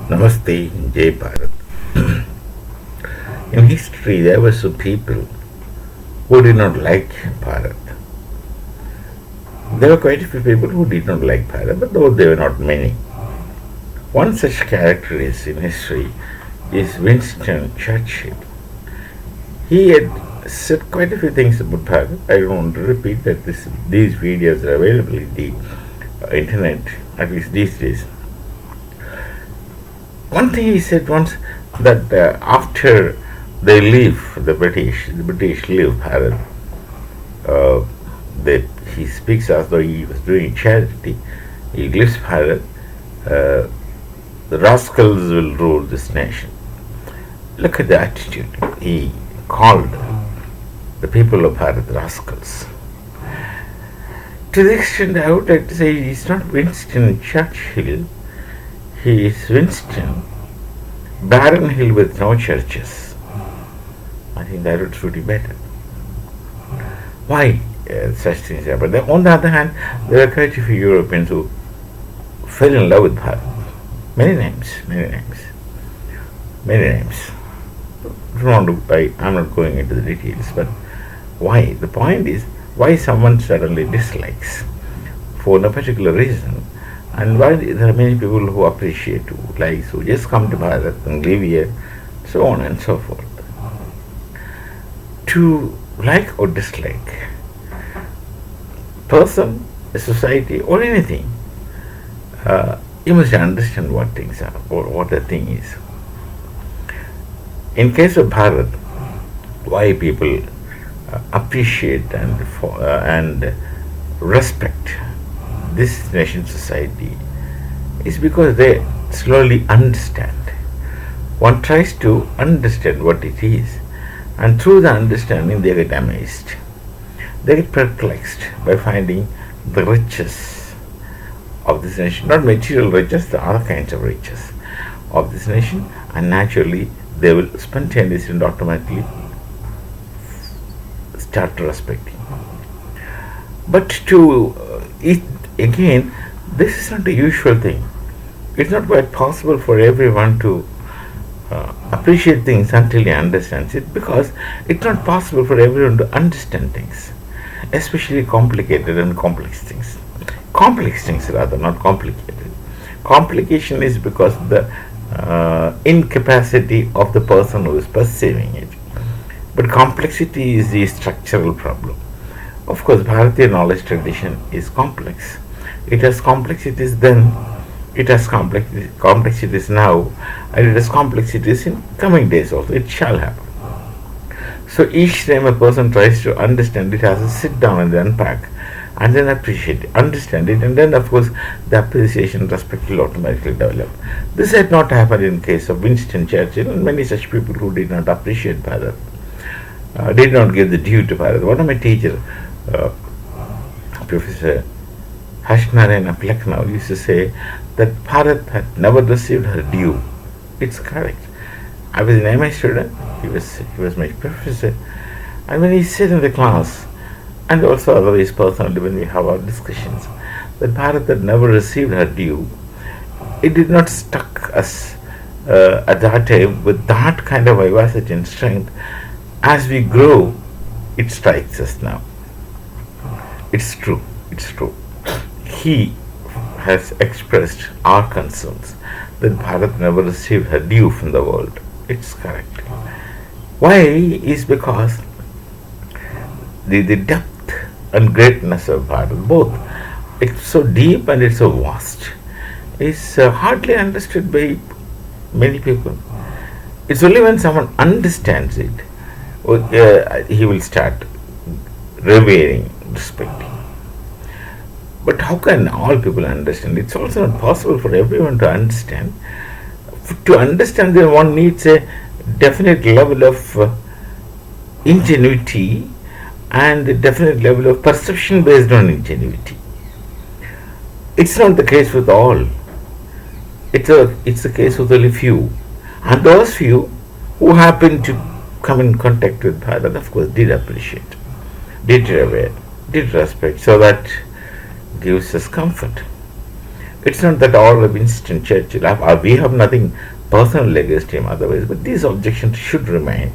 Namaste, Jai Bharat. In history, there were some people who did not like Bharat. There were quite a few people who did not like Bharat, but though they were not many. One such character is in history is Winston Churchill. He had said quite a few things about Bharat. I don't want to repeat that these videos are available in the internet, at least these days. One thing he said once, that after they leave the British leave Bharat, he speaks as though he was doing charity. He leaves Bharat. The rascals will rule this nation. Look at the attitude. He called the people of Bharat rascals. To the extent I would like to say he's not Winston Churchill, he is Winston barren hill with no churches. I think that would suit you better. Why such things happen? On the other hand, there are quite a few Europeans who fell in love with Bharat. Many names. I'm not going into the details, but why? The point is, why someone suddenly dislikes for no particular reason, and why there are many people who appreciate, who like, who just come to Bharat and live here, so on and so forth. To like or dislike person, a society, or anything, you must understand what things are, or what the thing is. In case of Bharat, why people appreciate and respect this nation society is because they slowly understand. One tries to understand what it is, and through the understanding they get amazed. They get perplexed by finding the riches of this nation, not material riches, the other kinds of riches of this nation, and naturally they will spontaneously and automatically start respecting. But again, this is not a usual thing. It's not quite possible for everyone to appreciate things until he understands it, because it's not possible for everyone to understand things, especially complicated and complex things. Complex things rather, not complicated. Complication is because the incapacity of the person who is perceiving it. But complexity is the structural problem. Of course, Bharatiya knowledge tradition is complex. It has complexities then, it has complexities now, and it has complexities in coming days also. It shall happen. So each time a person tries to understand it, has to sit down and unpack, and then appreciate it, understand it, and then of course the appreciation and respect will automatically develop. This had not happened in case of Winston Churchill and many such people who did not appreciate Bharat, did not give the due to Bharat. One of my teachers, Professor Hashnarayana Pleknau, used to say that Bharat had never received her due. It's correct. I was an MI student, he was my professor, and when he said in the class, and also otherwise personally when we have our discussions, that Bharat had never received her due, it did not struck us at that time with that kind of vivacity and strength. As we grow, it strikes us now. It's true. He has expressed our concerns that Bharat never received her due from the world. It's correct. Why? Is because the depth and greatness of Bharat, both, it's so deep and it's so vast, is hardly understood by many people. It's only when someone understands it, he will start revering, respecting. But how can all people understand? It's also not possible for everyone to understand. To understand, then one needs a definite level of ingenuity and a definite level of perception based on ingenuity. It's not the case with all. It's the case with only few. And those few who happen to come in contact with Bharat, of course, did appreciate, did revere, did respect, so that gives us comfort. It's not that all of Winston Churchill, we have nothing personal against him otherwise, but these objections should remain,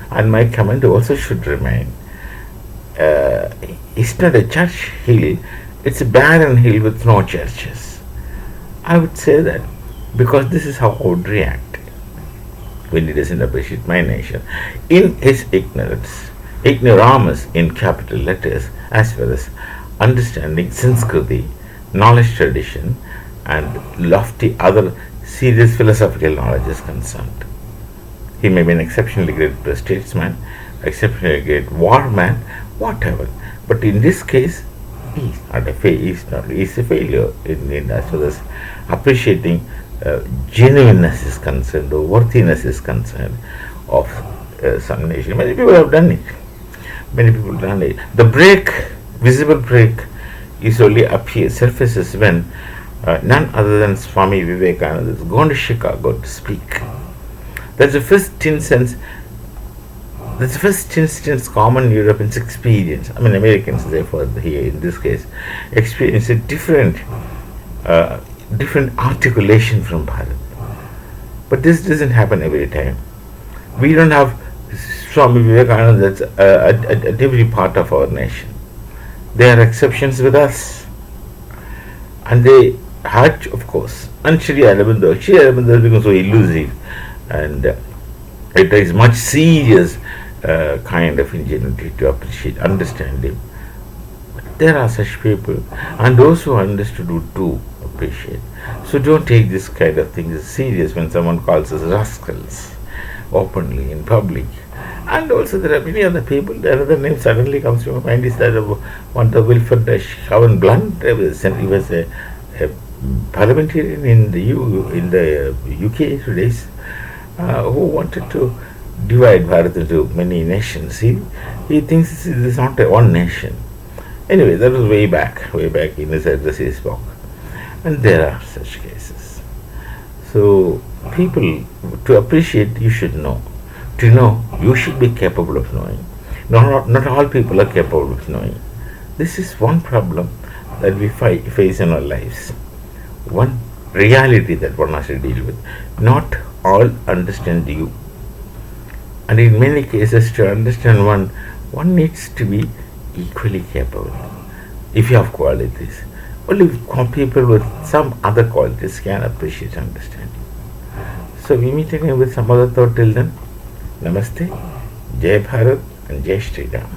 and my comment also should remain. It's not a church hill, it's a barren hill with no churches. I would say that because this is how I would react when he doesn't appreciate my nation. In his ignorance, ignoramus in capital letters, as well as understanding Sanskriti, knowledge tradition, and lofty other serious philosophical knowledge is concerned. He may be an exceptionally great statesman, exceptionally great war man, whatever. But in this case, he is a failure in as far as appreciating genuineness is concerned or worthiness is concerned of some nation. Many people have done it. Many people have done it. The break, visible break, is only surfaces when none other than Swami Vivekananda is gone to Chicago to speak. That's the first instance. That's the first instance common Europeans experience. I mean, Americans, therefore, here in this case, experience a different articulation from Bharat. But this doesn't happen every time. We don't have Swami Vivekananda that's at every part of our nation. There are exceptions with us. And they had, of course, and Shri Aurobindo has become so elusive, and it is much serious kind of ingenuity to appreciate, understand him. But there are such people, and those who understood would too appreciate. So don't take this kind of thing as serious when someone calls us rascals openly in public. And also there are many other people. Another name suddenly comes to my mind is that of one the Wilfred Shawn Blunt. He was a parliamentarian in the UK today's who wanted to divide Bharat into many nations. He thinks this is not one nation. Anyway, that was way back in his address he spoke. And there are such cases. So people, to appreciate, you should know. To know, you should be capable of knowing. Not all people are capable of knowing. This is one problem that we face in our lives. One reality that one has to deal with. Not all understand you. And in many cases, to understand one needs to be equally capable. If you have qualities. Only people with some other qualities can appreciate and understand you. So we meet again with some other thought. Till then, Namaste, Jai Bharat, and Jai Shri Ram.